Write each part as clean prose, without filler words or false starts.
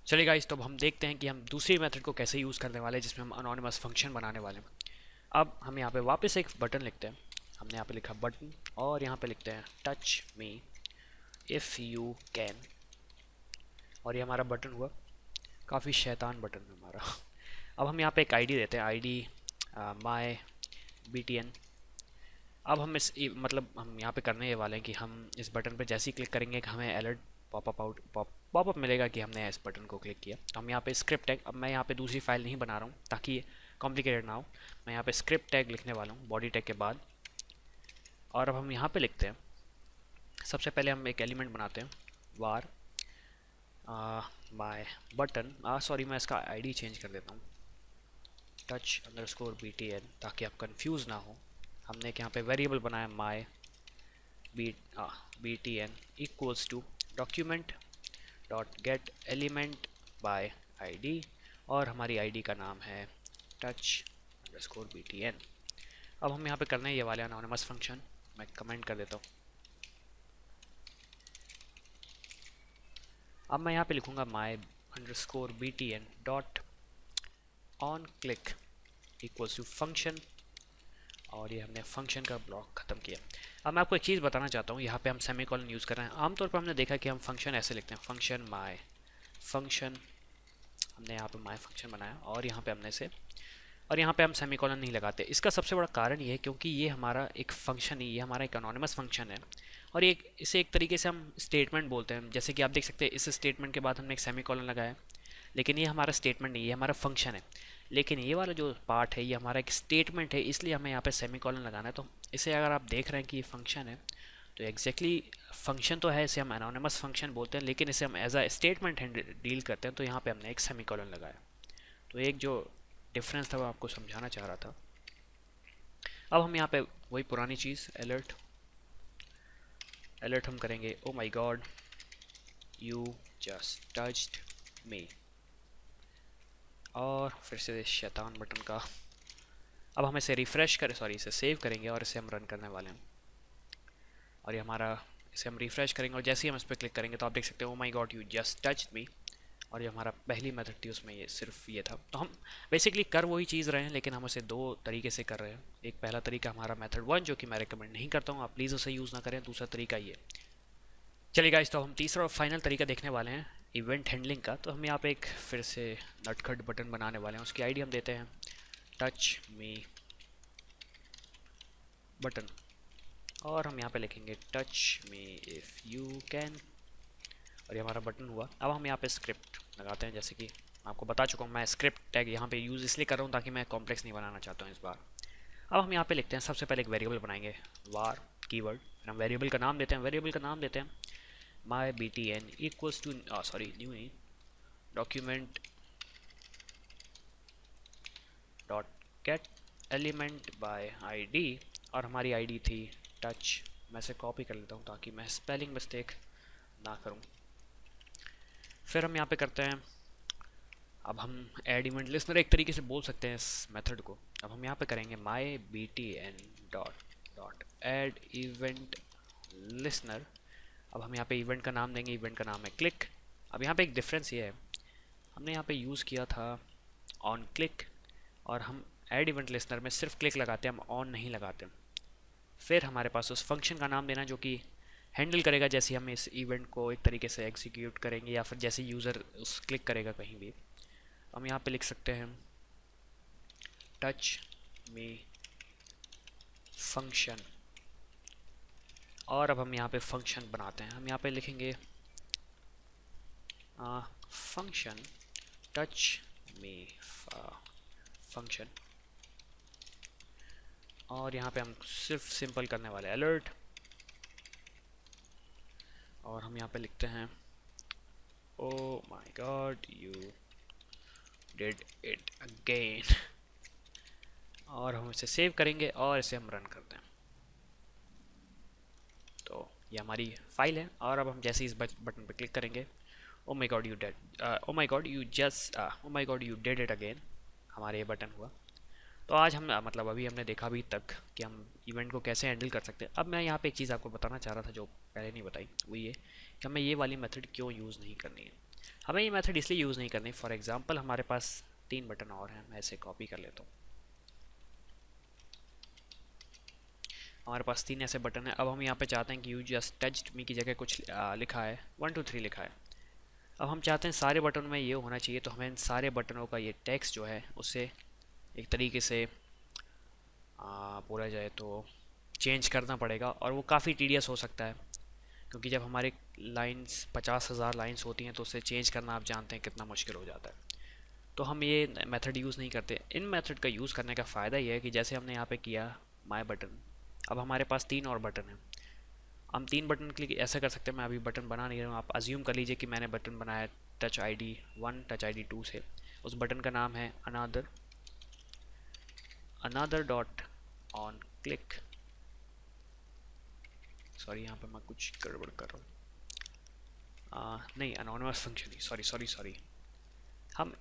चलिए गाइस, तो अब हम देखते हैं कि हम दूसरी मेथड को कैसे यूज़ करने वाले हैं जिसमें हम अनोनिमस फंक्शन बनाने वाले हैं। अब हम यहाँ पे वापस एक बटन लिखते हैं। हमने यहाँ पे लिखा बटन और यहाँ पे लिखते हैं touch me if you can, और ये हमारा बटन हुआ। काफ़ी शैतान बटन है हमारा। अब हम यहाँ पे एक आईडी देते हैं, आईडी माय BTN। अब हम मतलब हम यहाँ पे करने ये वाले हैं कि हम इस बटन पे जैसे ही क्लिक करेंगे कि हमें अलर्ट पॉपअप मिलेगा कि हमने इस बटन को क्लिक किया। तो हम यहाँ पे स्क्रिप्ट टैग, अब मैं यहाँ पे दूसरी फाइल नहीं बना रहा हूँ ताकि ये कॉम्प्लिकेटेड ना हो। मैं यहाँ पे स्क्रिप्ट टैग लिखने वाला हूँ बॉडी टैग के बाद। और अब हम यहाँ पे लिखते हैं, सबसे पहले हम एक एलिमेंट बनाते हैं वार माय बटन। सॉरी, मैं इसका आईडी चेंज कर देता हूँ, touch_BTN, ताकि आप कंफ्यूज ना हो। हमने एक यहाँ पे वेरिएबल बनाया my BTN equals to document dot get element by ID, और हमारी आईडी का नाम है touch_BTN। अब हम यहाँ पे करने ये वाले अनोनिमस फंक्शन, मैं कमेंट कर देता हूँ। अब मैं यहाँ पे लिखूँगा my_BTN dot on click equals to function, और ये हमने फंक्शन का ब्लॉक ख़त्म किया। अब मैं आपको एक चीज़ बताना चाहता हूँ, यहाँ पे हम सेमीकोलन यूज़ कर रहे हैं। आमतौर पर हमने देखा कि हम फंक्शन ऐसे लिखते हैं, फंक्शन माय फंक्शन। हमने यहाँ पे माय फंक्शन बनाया और यहाँ पे हमने से, और यहाँ पे हम सेमीकोलन नहीं लगाते। इसका सबसे बड़ा कारण ये है क्योंकि ये हमारा एक फंक्शन ही, ये हमारा एक एनोनिमस फंक्शन है, और ये इसे एक तरीके से हम स्टेटमेंट बोलते हैं। जैसे कि आप देख सकते हैं इस स्टेटमेंट के बाद हमने एक सेमीकोलन लगाया, लेकिन ये हमारा स्टेटमेंट नहीं, ये हमारा फंक्शन है। लेकिन ये वाला जो पार्ट है ये हमारा एक स्टेटमेंट है, इसलिए हमें यहाँ पे सेमीकोलन लगाना है। तो इसे अगर आप देख रहे हैं कि ये फंक्शन है, तो एग्जैक्टली फंक्शन तो है, इसे हम एनोनिमस फंक्शन बोलते हैं, लेकिन इसे हम एज अ स्टेटमेंट डील करते हैं। तो यहाँ पे हमने एक सेमीकोलन लगाया। तो एक जो डिफरेंस था वो आपको समझाना चाह रहा था। अब हम यहाँ पे वही पुरानी चीज़ अलर्ट अलर्ट हम करेंगे, oh my god you just touched मी, और फिर से शैतान बटन का। अब हम इसे रिफ़्रेश करें, सॉरी इसे सेव करेंगे और इसे हम रन करने वाले हैं। और ये हमारा, इसे हम रिफ़्रेश करेंगे और जैसे ही हम इस पर क्लिक करेंगे तो आप देख सकते हो ओ my god you just touched मी। और ये हमारा पहली मेथड थी, उसमें ये सिर्फ ये था। तो हम बेसिकली कर वही चीज़ रहे हैं, लेकिन हम उसे दो तरीके से कर रहे हैं। एक पहला तरीका हमारा मेथड 1, जो कि मैं रिकमेंड नहीं करता हूँ, आप प्लीज़ उसे यूज़ ना करें। दूसरा तरीका ये। चलिए गाइस, तो हम तीसरा और फाइनल तरीका देखने वाले हैं इवेंट हैंडलिंग का। तो हम यहाँ पे एक फिर से नटखट बटन बनाने वाले हैं, उसकी आईडी हम देते हैं टच मी बटन, और हम यहाँ पे लिखेंगे touch me if you can, और ये हमारा बटन हुआ। अब हम यहाँ पे स्क्रिप्ट लगाते हैं, जैसे कि मैं आपको बता चुका हूँ। मैं स्क्रिप्ट टैग यहाँ पे यूज़ इसलिए कर रहा हूँ ताकि मैं कॉम्प्लेक्स नहीं बनाना चाहता हूँ इस बार। अब हम यहाँ पे लिखते हैं, सबसे पहले एक वेरिएबल बनाएंगे वार कीवर्ड, हम वेरिएबल का नाम देते हैं, वेरिएबल का नाम देते हैं my BTN equals to, sorry new नहीं, document dot get element by ID, और हमारी आईडी थी टच। मैं इसे कॉपी कर लेता हूँ ताकि मैं स्पेलिंग मिस्टेक ना करूँ। फिर हम यहाँ पे करते हैं, अब हम ऐड इवेंट लिस्नर एक तरीके से बोल सकते हैं इस मेथड को। अब हम यहाँ पे करेंगे माई BTN dot add event listener. अब हम यहाँ पे इवेंट का नाम देंगे, इवेंट का नाम है क्लिक। अब यहाँ पे एक डिफरेंस ये है, हमने यहाँ पे यूज़ किया था ऑन क्लिक, और हम ऐड इवेंट लिस्नर में सिर्फ क्लिक लगाते हैं, हम ऑन नहीं लगाते। फिर हमारे पास उस फंक्शन का नाम देना जो कि हैंडल करेगा जैसे हम इस इवेंट को एक तरीके से एग्जीक्यूट करेंगे, या फिर जैसे यूज़र उस क्लिक करेगा कहीं भी। हम यहाँ पे लिख सकते हैं टच मी फंक्शन, और अब हम यहाँ पे फंक्शन बनाते हैं। हम यहाँ पे लिखेंगे फंक्शन टच मी फंक्शन, और यहाँ पे हम सिर्फ सिंपल करने वाले अलर्ट, और हम यहाँ पे लिखते हैं oh my god you did it again, और हम इसे सेव करेंगे और इसे हम रन करते हैं। तो ये हमारी फाइल है, और अब हम जैसे इस बटन पर क्लिक करेंगे, oh my god you did, oh my god you just, oh my god you did it again, हमारे ये बटन हुआ। तो आज हम मतलब अभी हमने देखा अभी तक कि हम इवेंट को कैसे हैंडल कर सकते हैं। अब मैं यहाँ पे एक चीज़ आपको बताना चाह रहा था जो पहले नहीं बताई, वो ये कि हमें ये वाली मेथड क्यों यूज़ नहीं करनी है। हमें ये मेथड इसलिए यूज़ नहीं करनी, फॉर एग्जांपल हमारे पास 3 बटन और हैं, मैं इसे कॉपी कर लेता हूँ। हमारे पास 3 ऐसे बटन हैं। अब हम यहाँ पे चाहते हैं कि यू जस्ट टच्ड मी की जगह कुछ लिखा है, 1 2 3 लिखा है। अब हम चाहते हैं सारे बटनों में ये होना चाहिए, तो हमें इन सारे बटनों का ये टेक्स्ट जो है उसे एक तरीके से बोला जाए तो चेंज करना पड़ेगा, और वो काफ़ी टीडियस हो सकता है, क्योंकि जब हमारे लाइंस 50,000 लाइंस होती हैं तो उसे चेंज करना आप जानते हैं कितना मुश्किल हो जाता है। तो हम ये मेथड यूज़ नहीं करते। इन मेथड का यूज़ करने का फ़ायदा ये है कि जैसे हमने यहाँ पे किया माय बटन, अब हमारे पास 3 और बटन हैं। हम 3 बटन के लिए ऐसा कर सकते हैं, मैं अभी बटन बना नहीं रहा हूँ, आप अज्यूम कर लीजिए कि मैंने बटन बनाया टच ID 1 टच ID 2 से। उस बटन का नाम है अनादर डॉट ऑन क्लिक। सॉरी, यहाँ पे मैं कुछ गड़बड़ कर रहा हूँ, नहीं अनोनिमस फंक्शन ही, सॉरी। हम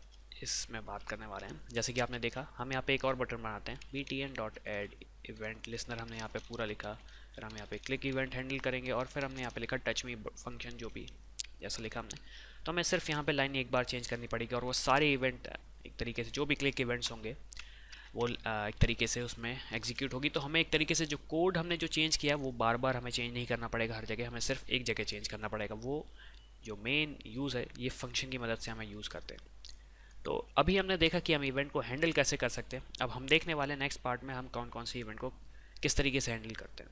इसमें बात करने वाले हैं। जैसे कि आपने देखा, हम यहाँ पे एक और बटन बनाते हैं, btn dot add event listener, हमने यहाँ पे पूरा लिखा। फिर हम यहाँ पे क्लिक इवेंट हैंडल करेंगे, और फिर हमने यहाँ पे लिखा टच मी फंक्शन, जो भी जैसा लिखा हमने। तो हमें सिर्फ यहाँ पे लाइन एक बार चेंज करनी पड़ेगी, और वो सारे इवेंट एक तरीके से जो भी क्लिक इवेंट्स होंगे वो एक तरीके से उसमें एग्जीक्यूट होगी। तो हमें एक तरीके से जो कोड हमने जो चेंज किया वो बार बार हमें चेंज नहीं करना पड़ेगा हर जगह, हमें सिर्फ एक जगह चेंज करना पड़ेगा। वो जो मेन यूज़ है ये फंक्शन की मदद से हमें यूज़ करते हैं। तो अभी हमने देखा कि हम इवेंट को हैंडल कैसे कर सकते हैं। अब हम देखने वाले नेक्स्ट पार्ट में हम कौन कौन सी इवेंट को किस तरीके से हैंडल करते हैं।